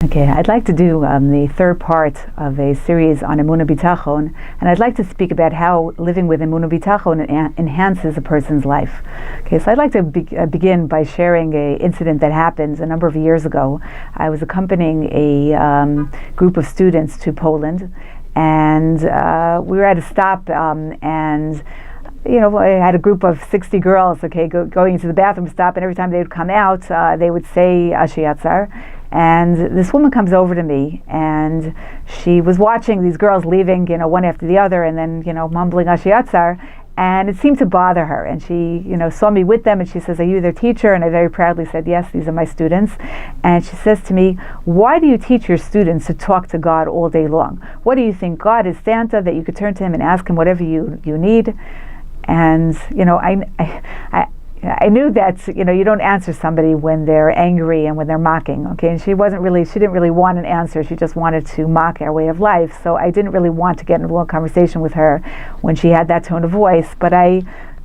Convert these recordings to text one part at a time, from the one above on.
Okay, I'd like to do the third part of a series on Emuna Bitachon, and I'd like to speak about how living with Emuna Bitachon enhances a person's life. Okay, so I'd like to begin by sharing an incident that happened a number of years ago. I was accompanying a group of students to Poland, and we were at a stop, and I had a group of 60 girls, going to the bathroom stop, and every time they would come out, they would say Ashiyatzar. And this woman comes over to me, and she was watching these girls leaving, one after the other, and then, mumbling Ashiyatzar, and it seemed to bother her. And she, saw me with them, and she says, "Are you their teacher?" And I very proudly said, "Yes, these are my students." And she says to me, "Why do you teach your students to talk to God all day long? What do you think? God is Santa, that you could turn to him and ask him whatever you need?" And I knew that you don't answer somebody when they're angry and when they're mocking. Okay, and she didn't really want an answer. She just wanted to mock our way of life. So I didn't really want to get into a conversation with her when she had that tone of voice. But I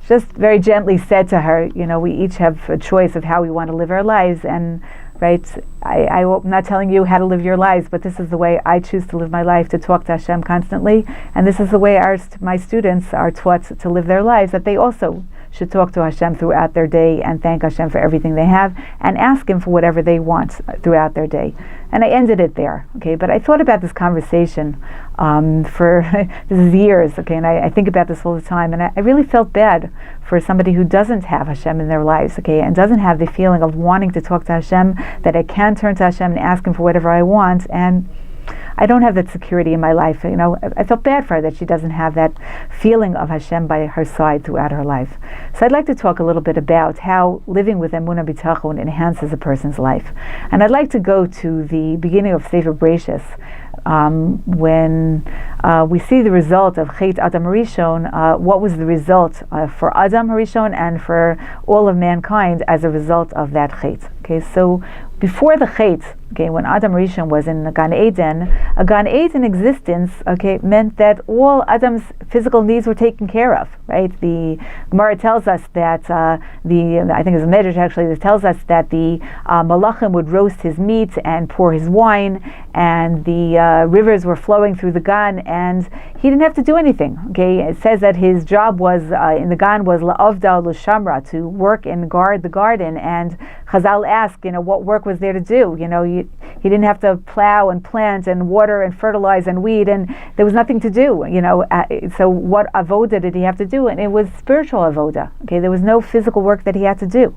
just very gently said to her, we each have a choice of how we want to live our lives, and I'm not telling you how to live your lives, but this is the way I choose to live my life, to talk to Hashem constantly, and this is the way my students are taught to live their lives, that they also should talk to Hashem throughout their day and thank Hashem for everything they have and ask Him for whatever they want throughout their day. And I ended it there, okay? But I thought about this conversation for this is years, okay? And I think about this all the time, and I really felt bad for somebody who doesn't have Hashem in their lives, okay? And doesn't have the feeling of wanting to talk to Hashem, that I can turn to Hashem and ask Him for whatever I want, and I don't have that security in my life. I felt bad for her that she doesn't have that feeling of Hashem by her side throughout her life. So I'd like to talk a little bit about how living with Emuna Bitachon enhances a person's life. And I'd like to go to the beginning of Sefer Bereshis, when we see the result of Chet Adam Harishon. What was the result for Adam Harishon and for all of mankind as a result of that Chet? Okay, so before the Chet, when Adam Rishon was in a Gan Eden existence, meant that all Adam's physical needs were taken care of, right? The Gemara tells us that I think it's a Medrash actually that tells us that the Malachim would roast his meat and pour his wine, and the rivers were flowing through the Gan, and he didn't have to do anything. Okay, it says that his job was in the Gan was la'avda l'shamra, to work and guard the garden. And Chazal asked, what work was there to do? He didn't have to plow and plant and water and fertilize and weed, and there was nothing to do. So what avoda did he have to do? And it was spiritual avoda. Okay, there was no physical work that he had to do.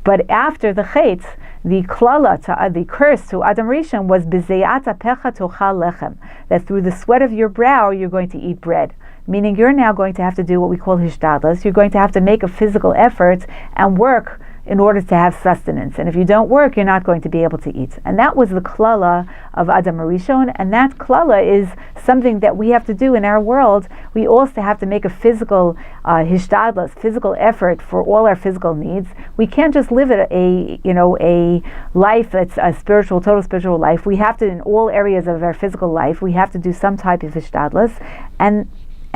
But after the Chet, the klala, the curse to Adam Rishon was b'zeiat apecha tochal lechem, that through the sweat of your brow you're going to eat bread. Meaning you're now going to have to do what we call hishtadlus. You're going to have to make a physical effort and work in order to have sustenance. And if you don't work, you're not going to be able to eat. And that was the klala of Adam Rishon, and that klala is something that we have to do in our world. We also have to make a physical hishtadlus, physical effort for all our physical needs. We can't just live a life that's a total spiritual life. We have to, in all areas of our physical life, we have to do some type of hishtadlus,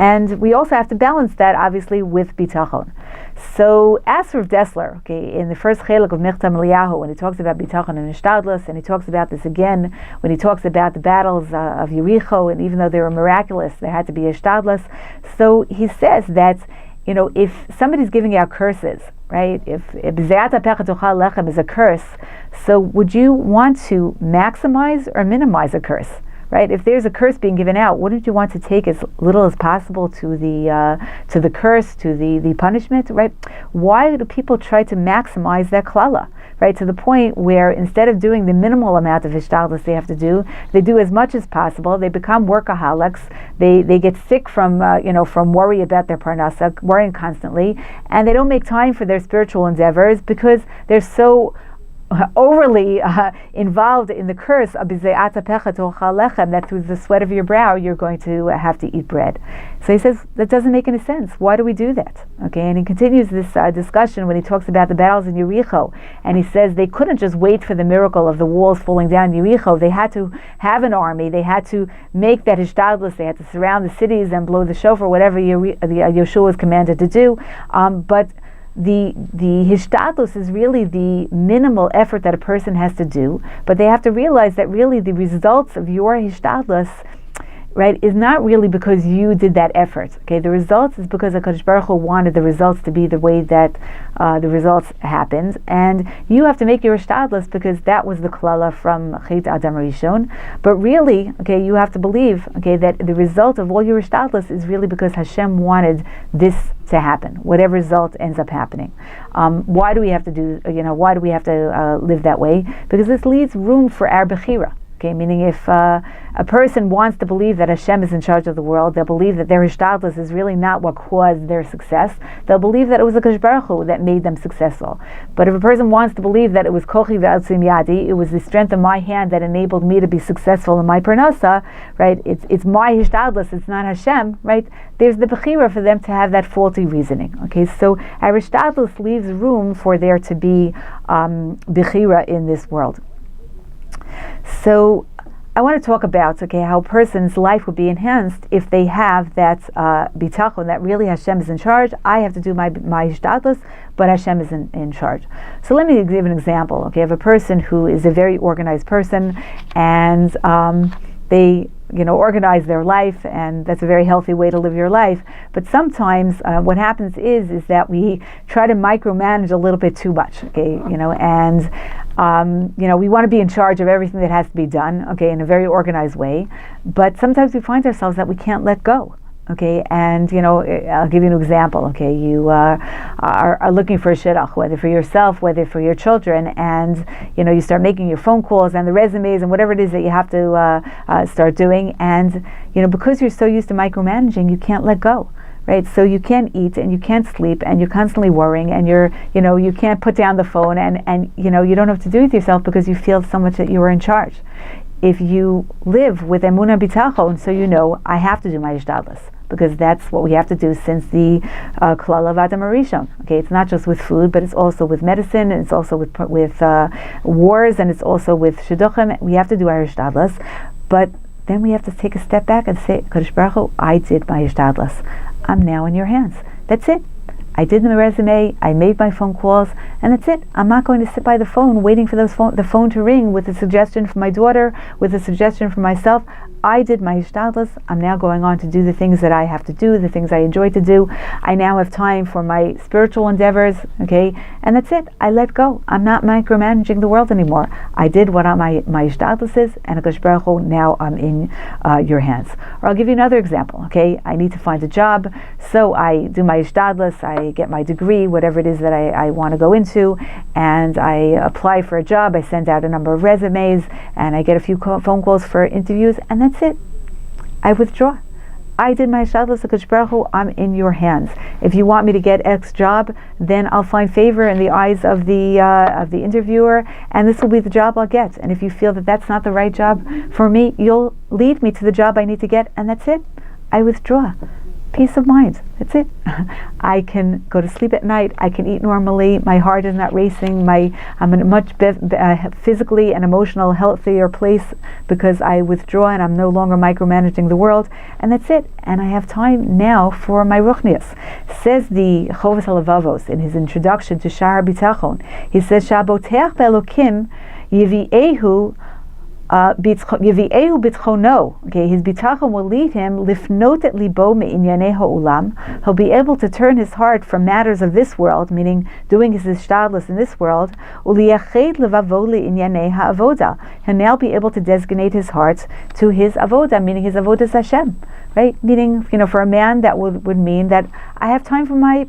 and we also have to balance that, obviously, with bitachon. So, as for Dessler, in the first chelik of Mechtam Eliyahu, when he talks about bitachon and hishtadlus, and he talks about this again when he talks about the battles of Yericho, and even though they were miraculous, there had to be hishtadlus. So he says that, if somebody's giving out curses, right? If b'zeiat apecha tochal lechem is a curse, so would you want to maximize or minimize a curse? Right? If there's a curse being given out, wouldn't you want to take as little as possible to the curse, to the punishment? Right? Why do people try to maximize that klala? Right? To the point where instead of doing the minimal amount of hishtadlus they have to do, they do as much as possible. They become workaholics. They get sick from worry about their parnasa, worrying constantly, and they don't make time for their spiritual endeavors because they're so overly involved in the curse of b'zeiat apecha tochal lechem, that through the sweat of your brow you're going to have to eat bread. So he says that doesn't make any sense. Why do we do that? Okay, and he continues this discussion when he talks about the battles in Yericho, and he says they couldn't just wait for the miracle of the walls falling down in Yericho. They had to have an army. They had to make that hishtadlus. They had to surround the cities and blow the shofar, whatever Yeshua was commanded to do. But the hishtadlus is really the minimal effort that a person has to do, but they have to realize that really the results of your hishtadlus, right, is not really because you did that effort. Okay, the results is because HaKadosh Baruch Hu wanted the results to be the way that the results happened, and you have to make your hishtadlus because that was the klala from Chet Adam Rishon. But really, okay, you have to believe, okay, that the result of all your hishtadlus is really because Hashem wanted this to happen, whatever result ends up happening. Why do we have to do? Why do we have to live that way? Because this leaves room for our bechira. Okay, meaning if a person wants to believe that Hashem is in charge of the world, they'll believe that their hishtadlus is really not what caused their success. They'll believe that it was the HaKadosh Baruch Hu that made them successful. But if a person wants to believe that it was kochi ve'atzim yadi, it was the strength of my hand that enabled me to be successful in my parnasa, right? It's my hishtadlus, it's not Hashem, right? There's the bechira for them to have that faulty reasoning. Okay, so our hishtadlus leaves room for there to be bechira in this world. So I want to talk about, okay, how a person's life would be enhanced if they have that bitachon, that really Hashem is in charge. I have to do my hishtadlus, but Hashem is in charge. So let me give an example, okay, of a person who is a very organized person, and they organize their life, and that's a very healthy way to live your life. But sometimes what happens is that we try to micromanage a little bit too much, okay, and we want to be in charge of everything that has to be done, okay, in a very organized way. But sometimes we find ourselves that we can't let go. Okay, and I'll give you an example. Okay, you are looking for a shidduch, whether for yourself, whether for your children, and you start making your phone calls and the resumes and whatever it is that you have to start doing, and because you're so used to micromanaging, you can't let go. Right, so you can't eat and you can't sleep and you're constantly worrying and you can't put down the phone and you don't know what to do with yourself because you feel so much that you are in charge. If you live with Emuna Bitachon, so I have to do my hishtadlus, because that's what we have to do since the klala of Adam Rishon. Okay, it's not just with food, but it's also with medicine, and it's also with wars, and it's also with shidduchim. We have to do our hishtadlus, but then we have to take a step back and say, Kadosh Baruch Hu, I did my hishtadlus. I'm now in your hands. That's it. I did my resume, I made my phone calls, and that's it. I'm not going to sit by the phone waiting for the phone to ring with a suggestion from my daughter, with a suggestion from myself. I did my hishtadlus. I'm now going on to do the things that I have to do, the things I enjoy to do. I now have time for my spiritual endeavors, okay? And that's it. I let go. I'm not micromanaging the world anymore. I did what my hishtadlus is, and HaKadosh Baruch Hu, now I'm in your hands. Or I'll give you another example, okay? I need to find a job, so I do my hishtadlus, I get my degree, whatever it is that I want to go into, and I apply for a job, I send out a number of resumes, and I get a few phone calls for interviews, and that's it. I withdraw. I did my hishtadlus, HaKadosh Baruch Hu, I'm in your hands. If you want me to get X job, then I'll find favor in the eyes of the interviewer, and this will be the job I'll get. And if you feel that that's not the right job for me, you'll lead me to the job I need to get, and that's it. I withdraw. Peace of mind. That's it. I can go to sleep at night. I can eat normally. My heart is not racing. I'm in a much physically and emotional healthier place because I withdraw and I'm no longer micromanaging the world. And that's it. And I have time now for my ruchnias. Says the Chovas HaLevavos in his introduction to Shahar Bitachon. He says, "Shaboteach be'elokim yiviehu Yivi'ehu bitchono." Okay, his bitachon will lead him lifnot et libo me'inyanei ha'olam. He'll be able to turn his heart from matters of this world, meaning doing his hishtadlus in this world. Uliyached levavo le'inyanei ha'avoda. He'll now be able to designate his heart to his avoda, meaning his avodas Hashem. Right, meaning for a man that would mean that I have time for my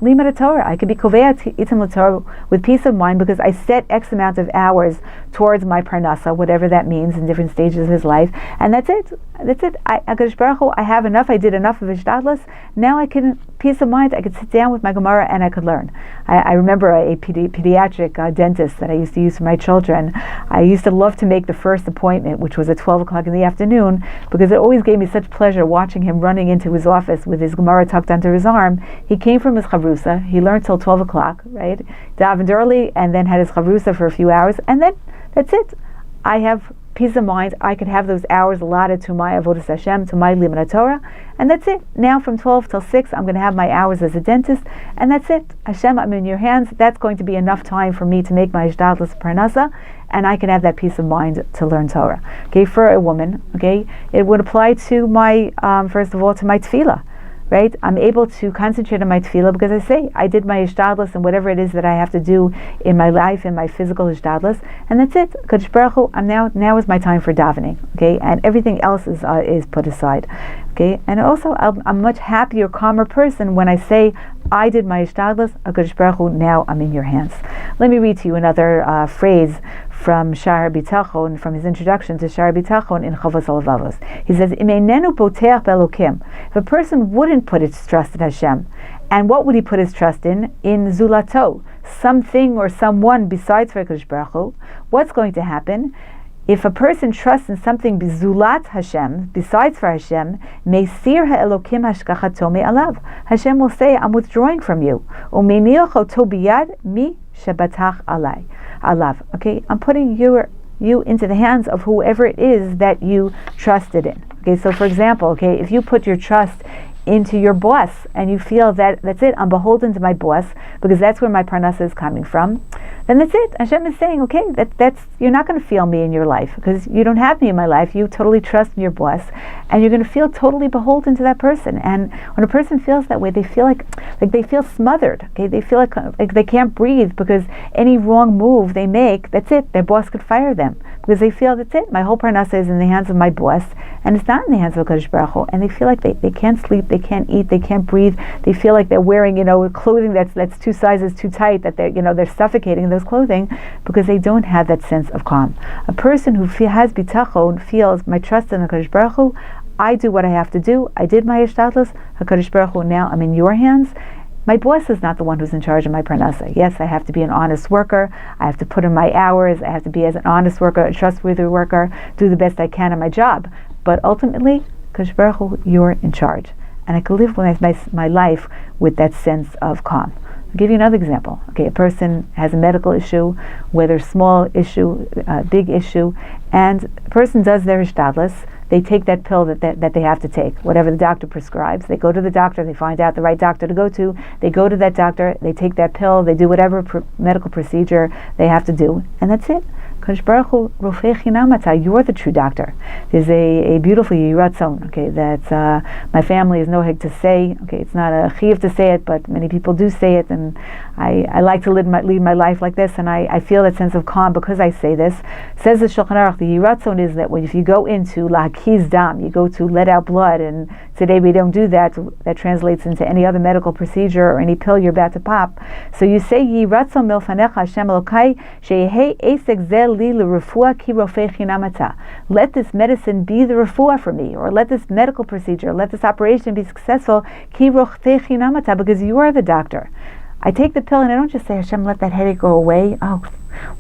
Limud Torah. I could be koveat itim Torah with peace of mind because I set X amount of hours towards my parnasa, whatever that means in different stages of his life, and that's it. That's it. HaKadosh Baruch Hu, I have enough. I did enough of hishtadlus. Now I can, peace of mind, I could sit down with my Gemara and I could learn. I remember a pediatric dentist that I used to use for my children. I used to love to make the first appointment, which was at 12 o'clock in the afternoon, because it always gave me such pleasure watching him running into his office with his Gemara tucked under his arm. He came from his chavrusa. He learned till 12 o'clock, right? Davened early and then had his chavrusa for a few hours, and then that's it. I have peace of mind. I could have those hours allotted to my avodas Hashem, to my limud Torah, and that's it. Now from 12 till 6, I'm going to have my hours as a dentist, and that's it. Hashem, I'm in your hands. That's going to be enough time for me to make my ishtadlus parnasa, and I can have that peace of mind to learn Torah. Okay, for a woman, okay, it would apply to my, first of all, to my tefillah. Right? I'm able to concentrate on my tefillah because I say I did my ishtadlus and whatever it is that I have to do in my life, in my physical ishtadlus, and that's it. Kadosh Baruch Hu, now is my time for davening. Okay, and everything else is put aside. Okay, and also I'm a much happier, calmer person when I say I did my ishtadlus. Kadosh Baruch Hu, now I'm in your hands. Let me read to you another phrase from Shar Bitachon, from his introduction to Shar Bitachon in Chavos HaLevavos. He says, Im einenu poteach be'elokim. If a person wouldn't put his trust in Hashem, and what would he put his trust in? In zulato, something or someone besides for HaKadosh Baruch Hu. What's going to happen? If a person trusts in something bizulat Hashem, besides for Hashem, meisir ha'elokim hashgachato me'alav. Hashem will say, I'm withdrawing from you. U'meinil choto biyad mi shebatach alai. Alav. Okay, I'm putting you into the hands of whoever it is that you trusted in. Okay, so for example, okay, if you put your trust into your boss and you feel that that's it, I'm beholden to my boss because that's where my parnasa is coming from, then that's it. Hashem is saying, okay, that's you're not going to feel me in your life because you don't have me in my life. You totally trust in your boss, and you're going to feel totally beholden to that person. And when a person feels that way, they feel like they feel smothered. Okay, they feel like they can't breathe because any wrong move they make, that's it. Their boss could fire them because they feel that's it. My whole parnasa is in the hands of my boss, and it's not in the hands of Kadosh Baruch Hu. And they feel like they can't sleep, they can't eat, they can't breathe. They feel like they're wearing clothing that's 2 sizes too tight, that they're suffocating in those clothing because they don't have that sense of calm. A person who has bitachon feels my trust in HaKadosh Baruch Hu. I do what I have to do. I did my ishtadlus. HaKadosh Baruch Hu, now I'm in your hands. My boss is not the one who's in charge of my parnasa. Yes, I have to be an honest worker. I have to put in my hours. I have to be as an honest worker, a trustworthy worker, do the best I can in my job. But ultimately, HaKadosh Baruch Hu, you're in charge. And I can live my life with that sense of calm. I'll give you another example. Okay, a person has a medical issue, whether small issue, big issue, and a person does their ishtadlus. They take that pill that they have to take, whatever the doctor prescribes. They go to the doctor, they find out the right doctor to go to, they go to that doctor, they take that pill, they do whatever medical procedure they have to do, and that's it. Kadosh Baruch Hu, Rofei Chinamata, you're the true doctor. There's a beautiful Rebbetzin, okay, that my family is noheg to say. Okay, it's not a chiv to say it, but many people do say it, and I like to lead my life like this, and I feel that sense of calm because I say this. Says the Shulchan Aruch, the Rebbetzin is that if you go into lahakiz dam, you go to let out blood, and today we don't do that. That translates into any other medical procedure or any pill you're about to pop. So you say, Yiratzon milfanecha Hashem Elokai sheyehei esek zel li l'refuah ki rofei chinamata. Let this medicine be the refuah for me, or let this medical procedure, let this operation be successful ki rofei chinamata, because you are the doctor. I take the pill and I don't just say, Hashem, let that headache go away. Oh,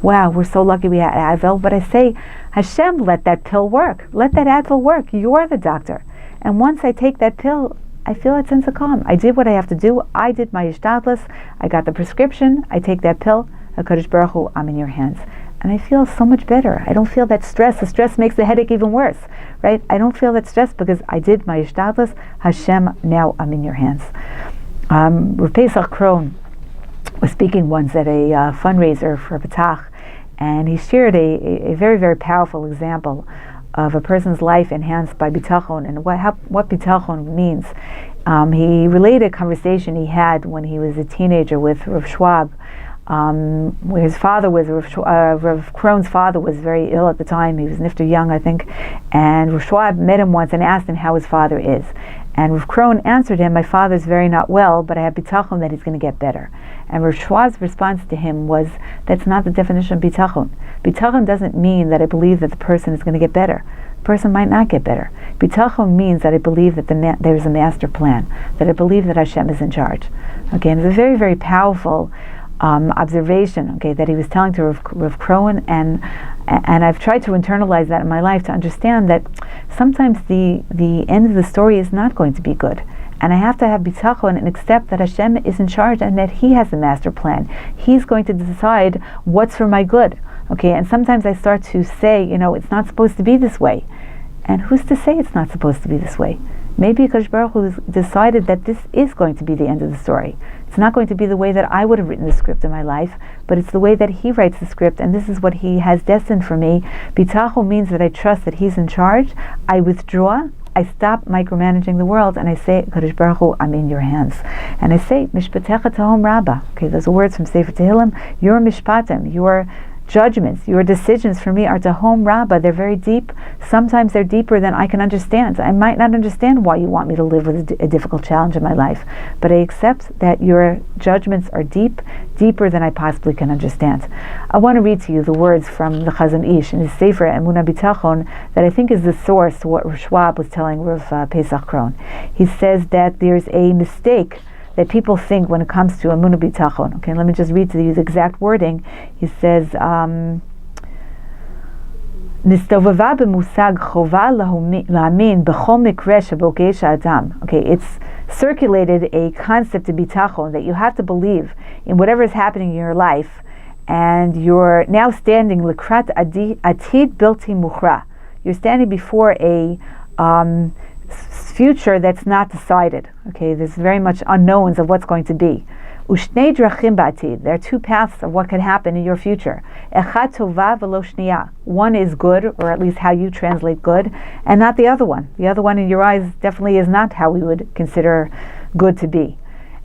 wow, we're so lucky we had Advil. But I say, Hashem, let that pill work. Let that Advil work. You're the doctor. And once I take that pill, I feel that sense of calm. I did what I have to do. I did my ishtadlus. I got the prescription. I take that pill. HaKadosh Baruch Hu, I'm in your hands. And I feel so much better. I don't feel that stress. The stress makes the headache even worse, right? I don't feel that stress because I did my ishtadlus. Hashem, now I'm in your hands. Rav Pesach Krohn was speaking once at a fundraiser for Bitachon, and he shared a very, very powerful example of a person's life enhanced by Bitachon and what Bitachon means. He related a conversation he had when he was a teenager with Rav Schwab, where his father was, Rav Krohn's father was very ill at the time. He was nifter young, I think, and Rav Schwab met him once and asked him how his father is. And Rav Krohn answered him, my father's very not well, but I have bitachon that he's going to get better. And Rav Schwab's response to him was, that's not the definition of bitachon. Bitachon doesn't mean that I believe that the person is going to get better. The person might not get better. Bitachon means that I believe that there's a master plan, that I believe that Hashem is in charge. Okay, and it's a very, very powerful observation, okay, that he was telling to Rav Krohn, and I've tried to internalize that in my life to understand that sometimes the end of the story is not going to be good, and I have to have bitachon and accept that Hashem is in charge and that He has the master plan. He's going to decide what's for my good. Okay, and sometimes I start to say, it's not supposed to be this way. And who's to say it's not supposed to be this way? Maybe Kadosh Baruch Hu has decided that this is going to be the end of the story. It's not going to be the way that I would have written the script in my life, but it's the way that He writes the script, and this is what He has destined for me. Bitachon means that I trust that He's in charge. I withdraw. I stop micromanaging the world, and I say, Kadosh Baruch Hu, I'm in your hands. And I say, Mishpatecha Tahom Rabbah. Okay, those are words from Sefer Tehillim. Your mishpatim, your judgments, your decisions for me are Tahom Rabbah. They're very deep. Sometimes they're deeper than I can understand. I might not understand why you want me to live with a difficult challenge in my life, but I accept that your judgments are deeper than I possibly can understand. I want to read to you the words from the Chazon Ish in his Sefer Emuna Bitachon that I think is the source to what Rav Schwab was telling Rav Pesach Kron. He says that there's a mistake that people think when it comes to Emuna Bitachon. Okay, let me just read to you the exact wording. He says, Nistovava b'musag chova la'amin b'chol mikre shebogesh ha'adam. Okay, it's circulated a concept of bitachon that you have to believe in whatever is happening in your life, and you're now standing likrat atid bilti muchra. You're standing before a future that's not decided. Okay, there's very much unknowns of what's going to be. Ushnei drachim ba'atid. There are two paths of what could happen in your future. Echad tova v'lo shniya. One is good, or at least how you translate good, and not the other one. The other one in your eyes definitely is not how we would consider good to be.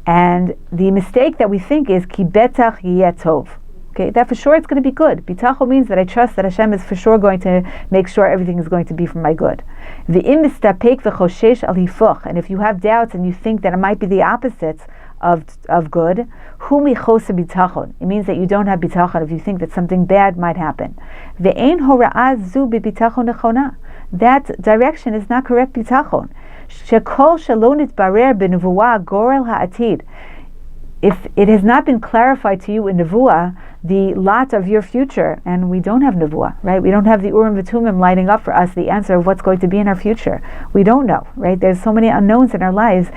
And the mistake that we think is ki betach yeh tov. Okay, that for sure it's going to be good. Bitachon means that I trust that Hashem is for sure going to make sure everything is going to be for my good. V'im mistapek v'choshesh al hifuch. And if you have doubts and you think that it might be the opposite of good, hu michosa bitachon. It means that you don't have bitachon if you think that something bad might happen. Ve'ein hora'ah zu b'bitachon nechona. That direction is not correct bitachon. Shekol shalon itbarer b'nevuah gorel ha'atid. If it has not been clarified to you in nevuah, the lot of your future, and we don't have nevuah, right? We don't have the Urim v'Tumim lighting up for us the answer of what's going to be in our future. We don't know, right? There's so many unknowns in our lives.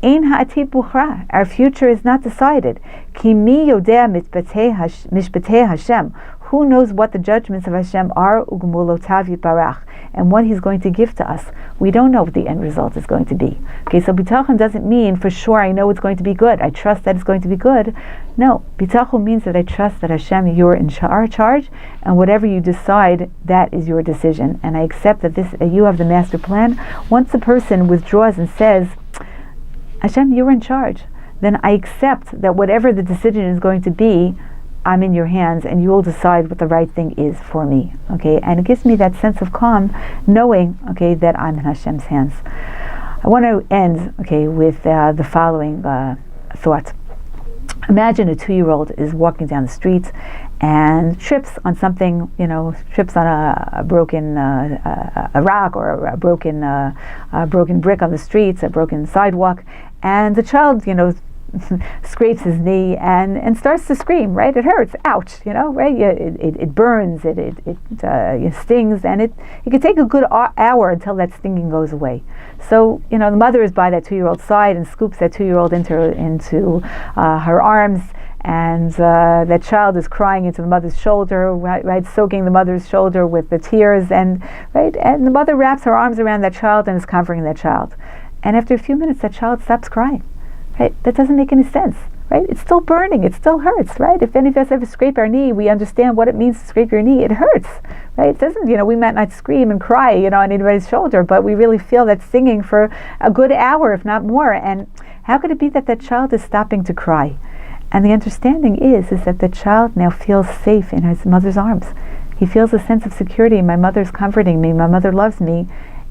Ein ha'atid buchra. Our future is not decided. Ki mi yodea mishpatei Hashem. Who knows what the judgments of Hashem are, ugmulotav yitbarach, and what He's going to give to us. We don't know what the end result is going to be. Okay, so bitachon doesn't mean for sure I know it's going to be good. I trust that it's going to be good. No, bitachon means that I trust that Hashem, you're in charge, and whatever you decide, that is your decision. And I accept that you have the master plan. Once a person withdraws and says, Hashem, you're in charge, then I accept that whatever the decision is going to be, I'm in your hands, and you will decide what the right thing is for me. Okay, and it gives me that sense of calm, knowing, okay, that I'm in Hashem's hands. I want to end, okay, with the following thought. Imagine a 2-year-old is walking down the street and trips on something, trips on a broken a rock or a broken brick on the streets, a broken sidewalk, and the child, scrapes his knee and starts to scream, right? It hurts, ouch, right? It burns, it stings, and it could take a good hour until that stinging goes away. So, the mother is by that 2-year-old's side and scoops that 2-year-old into her arms, and that child is crying into the mother's shoulder, right, soaking the mother's shoulder with the tears, and the mother wraps her arms around that child and is comforting that child. And after a few minutes, that child stops crying. Right? That doesn't make any sense, right? It's still burning, it still hurts, right? If any of us ever scrape our knee, we understand what it means to scrape your knee. It hurts, right? It doesn't, we might not scream and cry, on anybody's shoulder, but we really feel that stinging for a good hour, if not more. And how could it be that that child is stopping to cry? And the understanding is that the child now feels safe in his mother's arms. He feels a sense of security. My mother's comforting me, my mother loves me,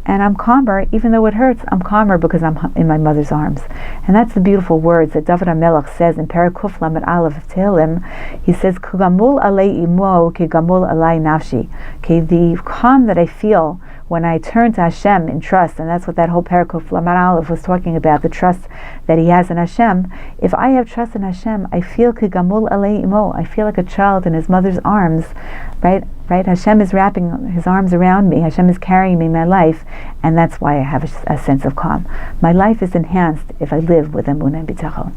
and I'm calmer, even though it hurts, I'm calmer because I'm in my mother's arms. And that's the beautiful words that David HaMelech says in Perek Kuf Lamed Aleph of Tehillim. He says, Kugamul alei imo kigamul alei nafshi. Okay, the calm that I feel when I turn to Hashem in trust, and that's what that whole Perek Kuf Lamed Aleph was talking about, the trust that he has in Hashem. If I have trust in Hashem, I feel kigamul alei imo. I feel like a child in his mother's arms, right? Hashem is wrapping his arms around me. Hashem is carrying me in my life, and that's why I have a sense of calm. My life is enhanced if I live with Emuna and Bitachon.